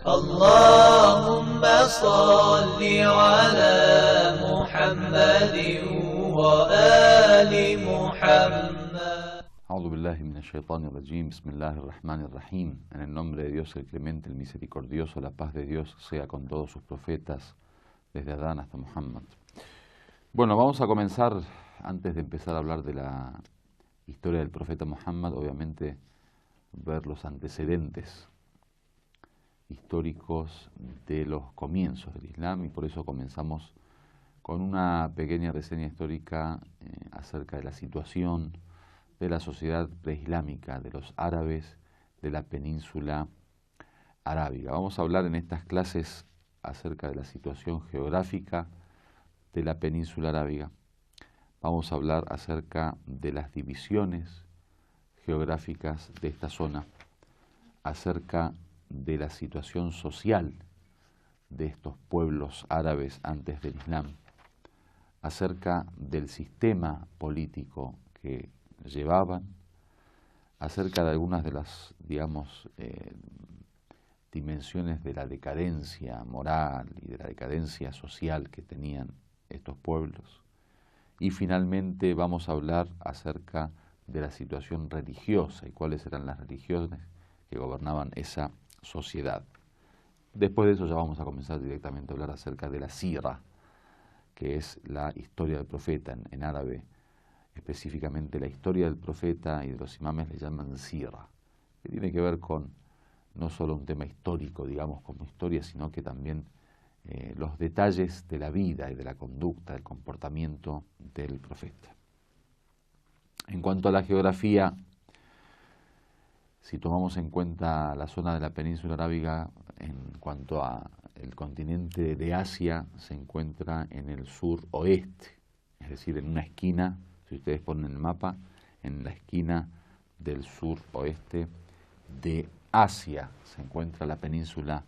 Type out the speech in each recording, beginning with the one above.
اللهم صل على محمد وآل محمد. أعوذ بالله من الشيطان الرجيم. بسم الله الرحمن الرحيم. En el nombre de Dios el clemente, el misericordioso, la paz de Dios sea con todos sus profetas, desde Adán hasta Muhammad. Bueno, vamos a comenzar, antes de empezar a hablar de la historia del profeta Muhammad, obviamente ver los antecedentes históricos de los comienzos del Islam, y por eso comenzamos con una pequeña reseña histórica acerca de la situación de la sociedad preislámica, de los árabes de la península arábiga. Vamos a hablar en estas clases acerca de la situación geográfica de la península arábiga. Vamos a hablar acerca de las divisiones geográficas de esta zona, acerca de la situación social de estos pueblos árabes antes del Islam, acerca del sistema político que llevaban, acerca de algunas de las, dimensiones de la decadencia moral y de la decadencia social que tenían estos pueblos. Y finalmente vamos a hablar acerca de la situación religiosa y cuáles eran las religiones que gobernaban esa sociedad. Después de eso ya vamos a comenzar directamente a hablar acerca de la sira, que es la historia del profeta en árabe. Específicamente la historia del profeta y de los imames le llaman sira, que tiene que ver con no solo un tema histórico, digamos, como historia, sino que también los detalles de la vida y de la conducta, del comportamiento del profeta. En cuanto a la geografía, si tomamos en cuenta la zona de la península arábiga, en cuanto a el continente de Asia, se encuentra en el suroeste, es decir, en una esquina, si ustedes ponen el mapa, en la esquina del suroeste de Asia se encuentra la península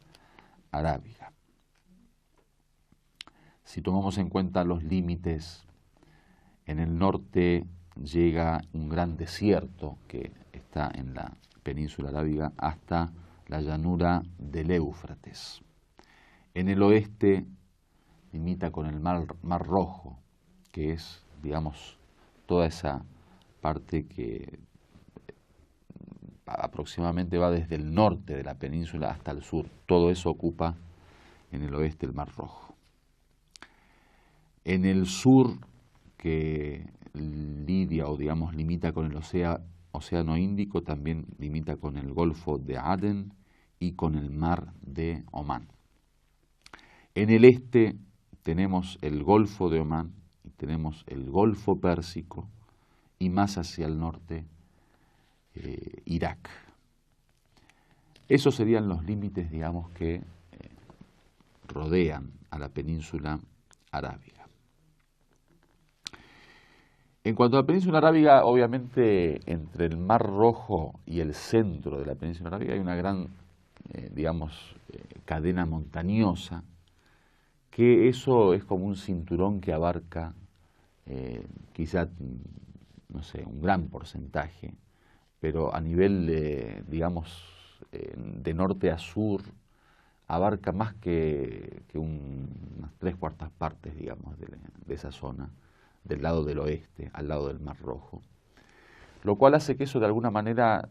arábiga. Si tomamos en cuenta los límites, en el norte llega un gran desierto que está en la península arábiga hasta la llanura del Éufrates. En el oeste limita con el Mar Rojo, que es, digamos, toda esa parte que aproximadamente va desde el norte de la península hasta el sur. Todo eso ocupa en el oeste el Mar Rojo. En el sur, que lidia o digamos limita con el Océano Índico, también limita con el Golfo de Adén y con el Mar de Omán. En el este tenemos el Golfo de Omán y tenemos el Golfo Pérsico y más hacia el norte Irak. Esos serían los límites, digamos, que rodean a la península arábiga. En cuanto a la península arábiga, obviamente entre el Mar Rojo y el centro de la península arábiga hay una gran, cadena montañosa, que eso es como un cinturón que abarca quizá, no sé, un gran porcentaje, pero a nivel de, de norte a sur, abarca más que unas 3/4 partes, digamos, de esa zona, del lado del oeste, al lado del Mar Rojo, lo cual hace que eso de alguna manera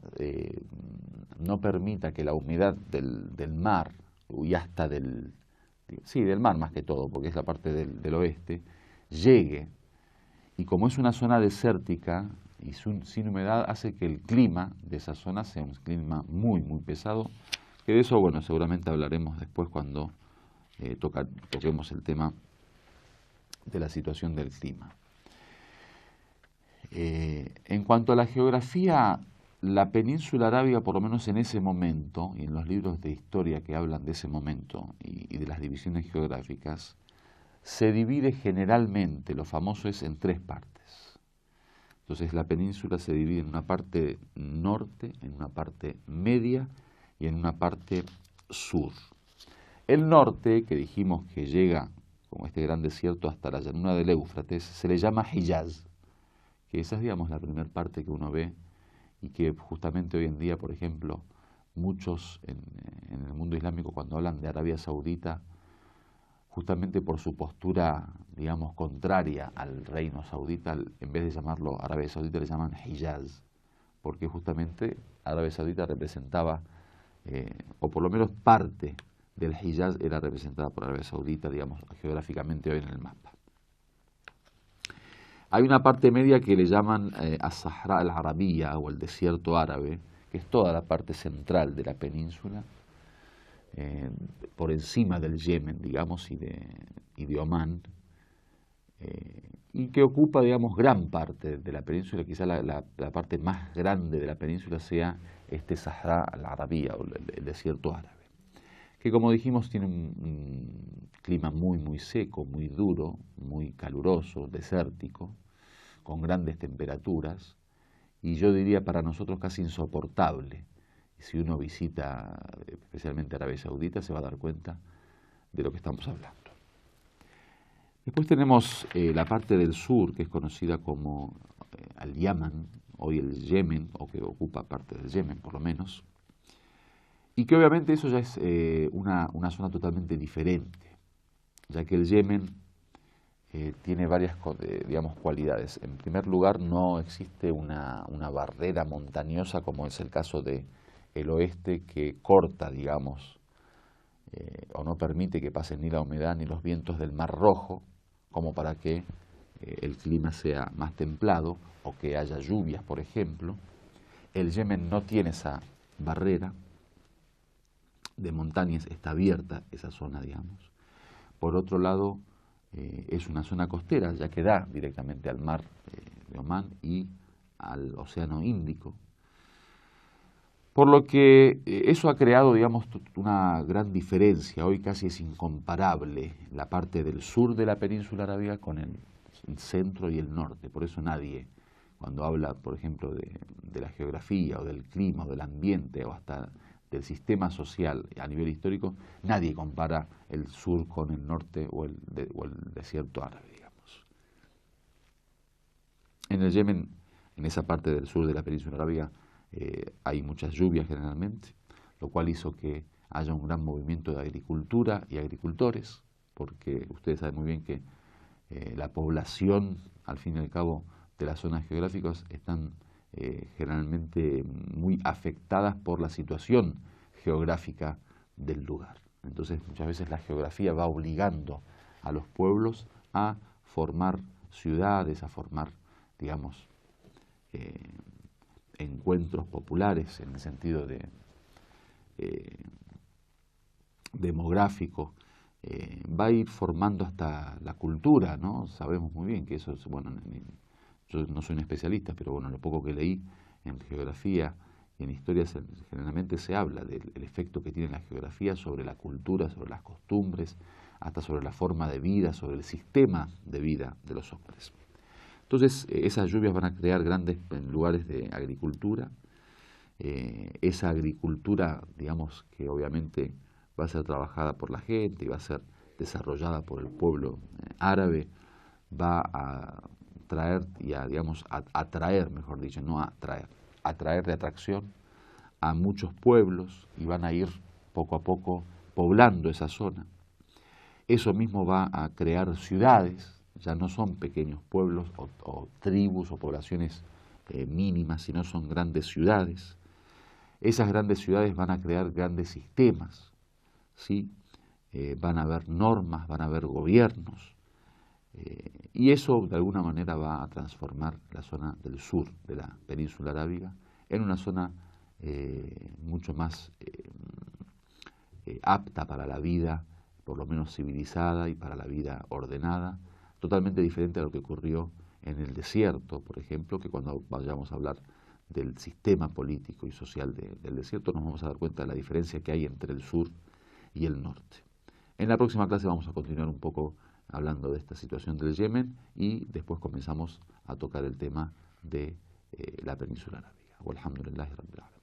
no permita que la humedad del mar, y hasta del mar más que todo, porque es la parte del oeste, llegue, y como es una zona desértica y sin humedad, hace que el clima de esa zona sea un clima muy, muy pesado, que de eso, bueno, seguramente hablaremos después cuando toquemos el tema de la situación del clima. En cuanto a la geografía, la península arábiga, por lo menos en ese momento, y en los libros de historia que hablan de ese momento y de las divisiones geográficas, se divide generalmente, lo famoso es en 3 partes. Entonces la península se divide en una parte norte, en una parte media y en una parte sur. El norte, que dijimos que llega, como este gran desierto, hasta la llanura del Éufrates, se le llama Hiyaz, que esa es, digamos, la primera parte que uno ve y que justamente hoy en día, por ejemplo, muchos en el mundo islámico cuando hablan de Arabia Saudita, justamente por su postura, digamos, contraria al reino saudita, en vez de llamarlo Arabia Saudita le llaman Hijaz, porque justamente Arabia Saudita representaba, o por lo menos parte del Hijaz era representada por Arabia Saudita, digamos, geográficamente hoy en el mapa. Hay una parte media que le llaman As-Sahara al-Arabiyya o el desierto árabe, que es toda la parte central de la península, por encima del Yemen, digamos, y de Omán, y que ocupa, digamos, gran parte de la península. Quizá la parte más grande de la península sea este Sahara al-Arabiyya o el desierto árabe, que, como dijimos, tiene un clima muy seco, muy duro, muy caluroso, desértico, con grandes temperaturas, y yo diría para nosotros casi insoportable. Si uno visita especialmente Arabia Saudita se va a dar cuenta de lo que estamos hablando. Después tenemos la parte del sur, que es conocida como al-Yaman, hoy el Yemen, o que ocupa parte del Yemen por lo menos, y que obviamente eso ya es una zona totalmente diferente, ya que el Yemen tiene varias, digamos, cualidades. En primer lugar, no existe una barrera montañosa como es el caso de el oeste, que corta, digamos, o no permite que pasen ni la humedad ni los vientos del Mar Rojo, como para que el clima sea más templado o que haya lluvias, por ejemplo. El Yemen no tiene esa barrera de montañas, está abierta esa zona, digamos. Por otro lado, es una zona costera, ya que da directamente al mar de Omán y al Océano Índico. Por lo que eso ha creado, digamos, una gran diferencia. Hoy casi es incomparable la parte del sur de la península arábiga con el centro y el norte. Por eso nadie, cuando habla, por ejemplo, de la geografía o del clima o del ambiente o hasta del sistema social a nivel histórico, nadie compara el sur con el norte o el desierto árabe, digamos. En el Yemen, en esa parte del sur de la península arábiga, hay muchas lluvias generalmente, lo cual hizo que haya un gran movimiento de agricultura y agricultores, porque ustedes saben muy bien que la población, al fin y al cabo, de las zonas geográficas están generalmente muy afectadas por la situación geográfica del lugar. Entonces, muchas veces la geografía va obligando a los pueblos a formar ciudades, a formar, digamos, encuentros populares en el sentido de demográfico, va a ir formando hasta la cultura, ¿no? Sabemos muy bien que eso es, bueno, yo no soy un especialista, pero bueno, lo poco que leí en geografía y en historia generalmente se habla del efecto que tiene la geografía sobre la cultura, sobre las costumbres, hasta sobre la forma de vida, sobre el sistema de vida de los hombres. Entonces, esas lluvias van a crear grandes lugares de agricultura. Esa agricultura, digamos, que obviamente va a ser trabajada por la gente y va a ser desarrollada por el pueblo árabe, va a traer y a, digamos, atraer, mejor dicho, no atraer, atraer de atracción a muchos pueblos y van a ir poco a poco poblando esa zona. Eso mismo va a crear ciudades. Ya no son pequeños pueblos o tribus o poblaciones mínimas, sino son grandes ciudades. Esas grandes ciudades van a crear grandes sistemas, ¿sí? Van a haber normas, van a haber gobiernos, y eso de alguna manera va a transformar la zona del sur de la península arábiga en una zona mucho más apta para la vida, por lo menos civilizada, y para la vida ordenada, totalmente diferente a lo que ocurrió en el desierto, por ejemplo, que cuando vayamos a hablar del sistema político y social del desierto nos vamos a dar cuenta de la diferencia que hay entre el sur y el norte. En la próxima clase vamos a continuar un poco hablando de esta situación del Yemen y después comenzamos a tocar el tema de la península arábiga. Walhamdulillahi Rabbil Alamin.